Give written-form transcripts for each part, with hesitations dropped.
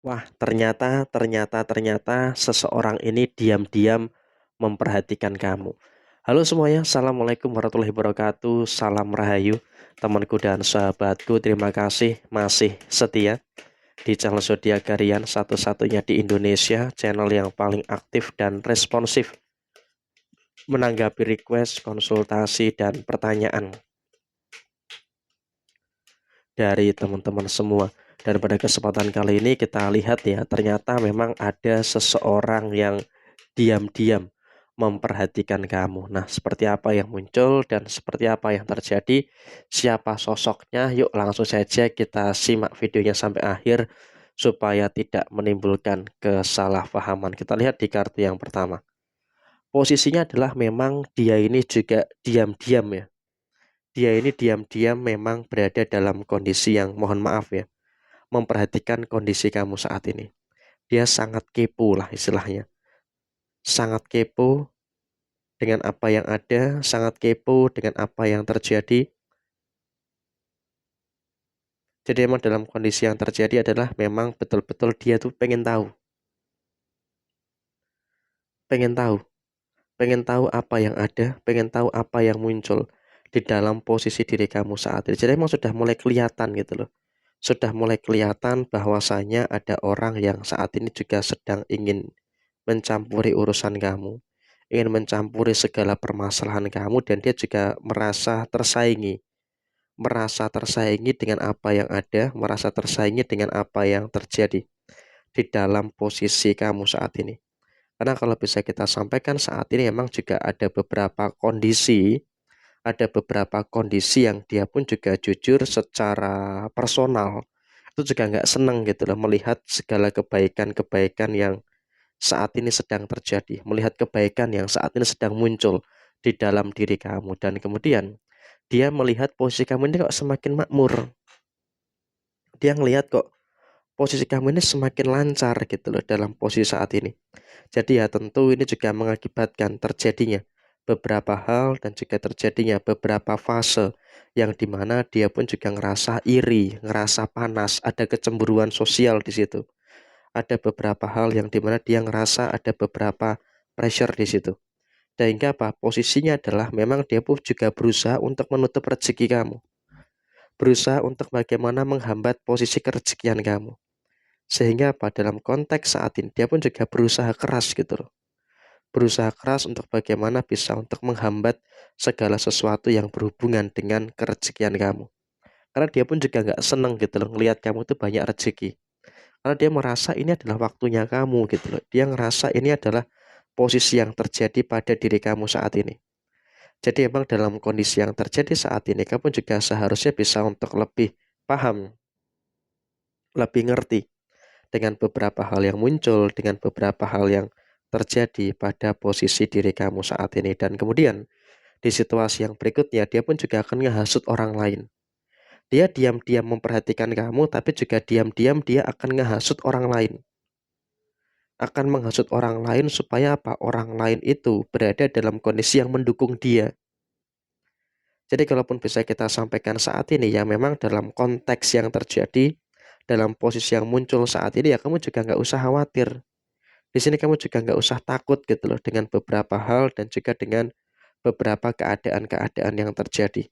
Wah, ternyata seseorang ini diam-diam memperhatikan kamu. Halo semuanya, Assalamualaikum warahmatullahi wabarakatuh. Salam Rahayu, temanku dan sahabatku. Terima kasih masih setia di channel Zodiak Harian, satu-satunya di Indonesia, channel yang paling aktif dan responsif menanggapi request, konsultasi, dan pertanyaan dari teman-teman semua. Dan pada kesempatan kali ini kita lihat ya, ternyata memang ada seseorang yang diam-diam memperhatikan kamu. Nah, seperti apa yang muncul dan seperti apa yang terjadi, siapa sosoknya? Yuk langsung saja kita simak videonya sampai akhir supaya tidak menimbulkan kesalahpahaman. Kita lihat di kartu yang pertama. Posisinya adalah memang dia ini juga diam-diam ya. Dia ini diam-diam memang berada dalam kondisi yang mohon maaf ya, memperhatikan kondisi kamu saat ini. Dia sangat kepo lah istilahnya. Sangat kepo dengan apa yang ada, sangat kepo dengan apa yang terjadi. Jadi emang dalam kondisi yang terjadi adalah memang betul-betul dia tuh pengen tahu, pengen tahu apa yang ada, pengen tahu apa yang muncul di dalam posisi diri kamu saat ini. Jadi emang sudah mulai kelihatan gitu loh. Sudah mulai kelihatan bahwasanya ada orang yang saat ini juga sedang ingin mencampuri urusan kamu, ingin mencampuri segala permasalahan kamu, dan dia juga merasa tersaingi dengan apa yang ada, merasa tersaingi dengan apa yang terjadi di dalam posisi kamu saat ini. Karena kalau bisa kita sampaikan saat ini memang juga ada beberapa kondisi yang dia pun juga jujur secara personal itu juga nggak seneng gitu loh melihat segala kebaikan-kebaikan yang saat ini sedang terjadi, melihat kebaikan yang saat ini sedang muncul di dalam diri kamu, dan kemudian dia melihat posisi kamu ini kok semakin makmur. Dia ngelihat kok posisi kamu ini semakin lancar gitu loh dalam posisi saat ini. Jadi ya tentu ini juga mengakibatkan terjadinya beberapa hal dan juga terjadinya beberapa fase yang dimana dia pun juga ngerasa iri, ngerasa panas, ada kecemburuan sosial di situ. Ada beberapa hal yang dimana dia ngerasa ada beberapa pressure di situ. Sehingga apa? Posisinya adalah memang dia pun juga berusaha untuk menutup rezeki kamu. Berusaha untuk bagaimana menghambat posisi kerezekian kamu. Sehingga apa? Dalam konteks saat ini dia pun juga berusaha keras gitu loh. Berusaha keras untuk bagaimana bisa untuk menghambat segala sesuatu yang berhubungan dengan kerezekian kamu. Karena dia pun juga nggak seneng gitu loh ngelihat kamu tuh banyak rezeki. Karena dia merasa ini adalah waktunya kamu gitu loh. Dia ngerasa ini adalah posisi yang terjadi pada diri kamu saat ini. Jadi emang dalam kondisi yang terjadi saat ini, kamu juga seharusnya bisa untuk lebih paham, lebih ngerti dengan beberapa hal yang muncul, dengan beberapa hal yang terjadi pada posisi diri kamu saat ini. Dan kemudian di situasi yang berikutnya, dia pun juga akan ngehasut orang lain. Dia diam-diam memperhatikan kamu, tapi juga diam-diam dia akan ngehasut orang lain. Akan menghasut orang lain supaya apa? Orang lain itu berada dalam kondisi yang mendukung dia. Jadi kalaupun bisa kita sampaikan saat ini ya memang dalam konteks yang terjadi, dalam posisi yang muncul saat ini ya kamu juga nggak usah khawatir. Di sini kamu juga nggak usah takut gitu loh dengan beberapa hal dan juga dengan beberapa keadaan-keadaan yang terjadi.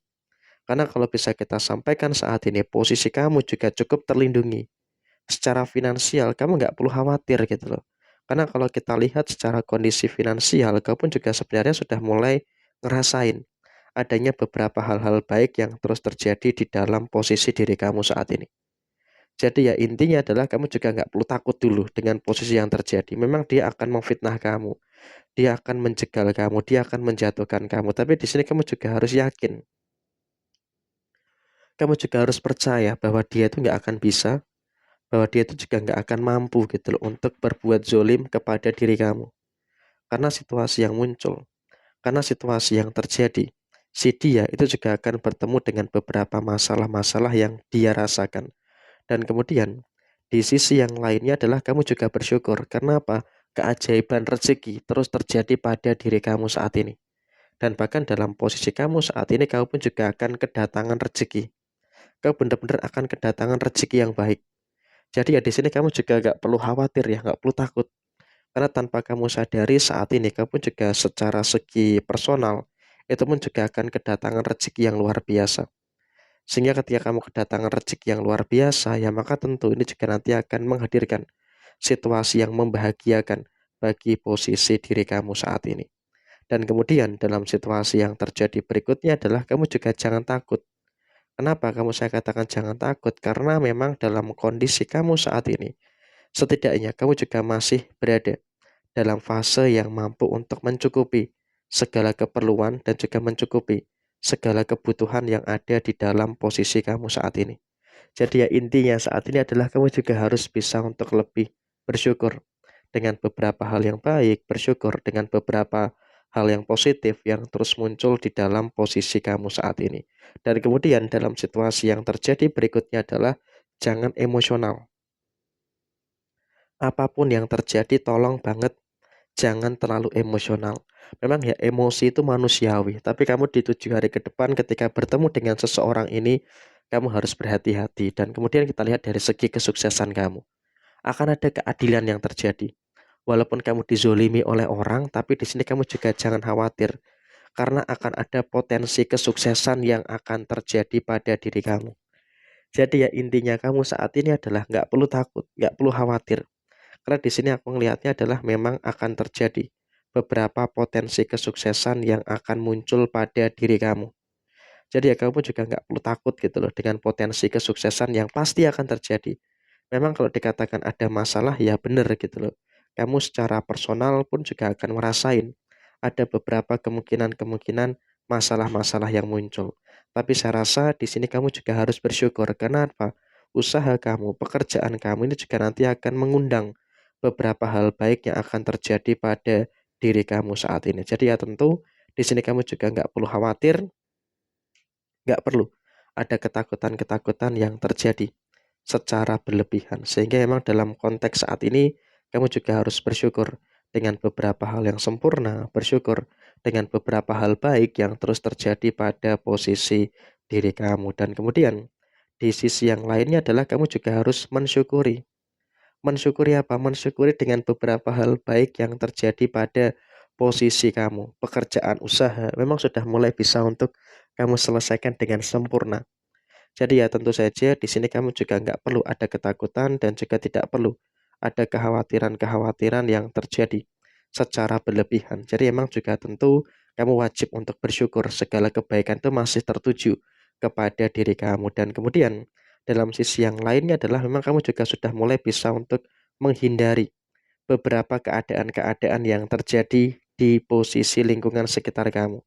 Karena kalau bisa kita sampaikan saat ini posisi kamu juga cukup terlindungi. Secara finansial kamu nggak perlu khawatir gitu loh. Karena kalau kita lihat secara kondisi finansial, kamu pun juga sebenarnya sudah mulai ngerasain adanya beberapa hal-hal baik yang terus terjadi di dalam posisi diri kamu saat ini. Jadi ya intinya adalah kamu juga nggak perlu takut dulu dengan posisi yang terjadi. Memang dia akan memfitnah kamu, dia akan menjegal kamu, dia akan menjatuhkan kamu. Tapi di sini kamu juga harus yakin, kamu juga harus percaya bahwa dia itu nggak akan bisa, bahwa dia itu juga nggak akan mampu gitu loh untuk berbuat zolim kepada diri kamu. Karena situasi yang muncul, karena situasi yang terjadi, si dia itu juga akan bertemu dengan beberapa masalah-masalah yang dia rasakan. Dan kemudian di sisi yang lainnya adalah kamu juga bersyukur. Karena apa? Keajaiban rezeki terus terjadi pada diri kamu saat ini. Dan bahkan dalam posisi kamu saat ini kamu pun juga akan kedatangan rezeki. Kau benar-benar akan kedatangan rezeki yang baik. Jadi ya di sini kamu juga nggak perlu khawatir ya, nggak perlu takut. Karena tanpa kamu sadari saat ini kamu juga secara segi personal, itu pun juga akan kedatangan rezeki yang luar biasa. Sehingga ketika kamu kedatangan rezeki yang luar biasa, ya maka tentu ini juga nanti akan menghadirkan situasi yang membahagiakan bagi posisi diri kamu saat ini. Dan kemudian dalam situasi yang terjadi berikutnya adalah kamu juga jangan takut. Kenapa kamu saya katakan jangan takut? Karena memang dalam kondisi kamu saat ini, setidaknya kamu juga masih berada dalam fase yang mampu untuk mencukupi segala keperluan dan juga mencukupi segala kebutuhan yang ada di dalam posisi kamu saat ini. Jadi ya intinya saat ini adalah kamu juga harus bisa untuk lebih bersyukur dengan beberapa hal yang baik, bersyukur dengan beberapa hal yang positif yang terus muncul di dalam posisi kamu saat ini. Dan kemudian dalam situasi yang terjadi berikutnya adalah jangan emosional. Apapun yang terjadi tolong banget jangan terlalu emosional. Memang ya emosi itu manusiawi, tapi kamu di 7 hari ke depan ketika bertemu dengan seseorang ini, kamu harus berhati-hati. Dan kemudian kita lihat dari segi kesuksesan kamu. Akan ada keadilan yang terjadi. Walaupun kamu dizolimi oleh orang, tapi di sini kamu juga jangan khawatir. Karena akan ada potensi kesuksesan yang akan terjadi pada diri kamu. Jadi ya intinya kamu saat ini adalah nggak perlu takut, nggak perlu khawatir. Karena di sini aku melihatnya adalah memang akan terjadi beberapa potensi kesuksesan yang akan muncul pada diri kamu. Jadi ya kamu juga nggak perlu takut gitu loh dengan potensi kesuksesan yang pasti akan terjadi. Memang kalau dikatakan ada masalah ya benar gitu loh. Kamu secara personal pun juga akan merasain ada beberapa kemungkinan-kemungkinan masalah-masalah yang muncul. Tapi saya rasa di sini kamu juga harus bersyukur. Karena apa? Usaha kamu, pekerjaan kamu ini juga nanti akan mengundang beberapa hal baik yang akan terjadi pada diri kamu saat ini. Jadi ya tentu di sini kamu juga nggak perlu khawatir, nggak perlu ada ketakutan-ketakutan yang terjadi secara berlebihan. Sehingga memang dalam konteks saat ini kamu juga harus bersyukur dengan beberapa hal yang sempurna, bersyukur dengan beberapa hal baik yang terus terjadi pada posisi diri kamu. Dan kemudian di sisi yang lainnya adalah kamu juga harus mensyukuri. Mensyukuri apa? Mensyukuri dengan beberapa hal baik yang terjadi pada posisi kamu. Pekerjaan, usaha, memang sudah mulai bisa untuk kamu selesaikan dengan sempurna. Jadi ya tentu saja di sini kamu juga nggak perlu ada ketakutan dan juga tidak perlu ada kekhawatiran-kekhawatiran yang terjadi secara berlebihan. Jadi emang juga tentu kamu wajib untuk bersyukur segala kebaikan itu masih tertuju kepada diri kamu. Dan kemudian dalam sisi yang lainnya adalah memang kamu juga sudah mulai bisa untuk menghindari beberapa keadaan-keadaan yang terjadi di posisi lingkungan sekitar kamu.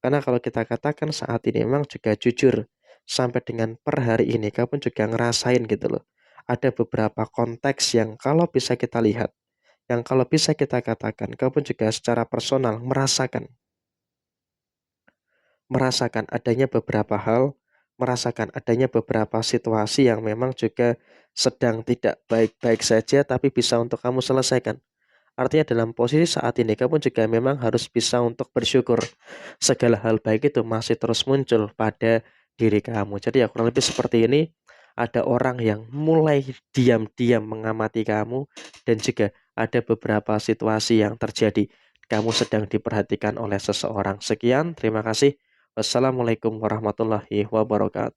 Karena kalau kita katakan saat ini memang juga jujur, sampai dengan per hari ini kamu juga ngerasain gitu loh. Ada beberapa konteks yang kalau bisa kita lihat, yang kalau bisa kita katakan, kamu juga secara personal merasakan adanya beberapa hal, merasakan adanya beberapa situasi yang memang juga sedang tidak baik-baik saja tapi bisa untuk kamu selesaikan. Artinya dalam posisi saat ini kamu juga memang harus bisa untuk bersyukur segala hal baik itu masih terus muncul pada diri kamu. Jadi ya kurang lebih seperti ini, ada orang yang mulai diam-diam mengamati kamu dan juga ada beberapa situasi yang terjadi. Kamu sedang diperhatikan oleh seseorang. Sekian, terima kasih. Wassalamualaikum warahmatullahi wabarakatuh.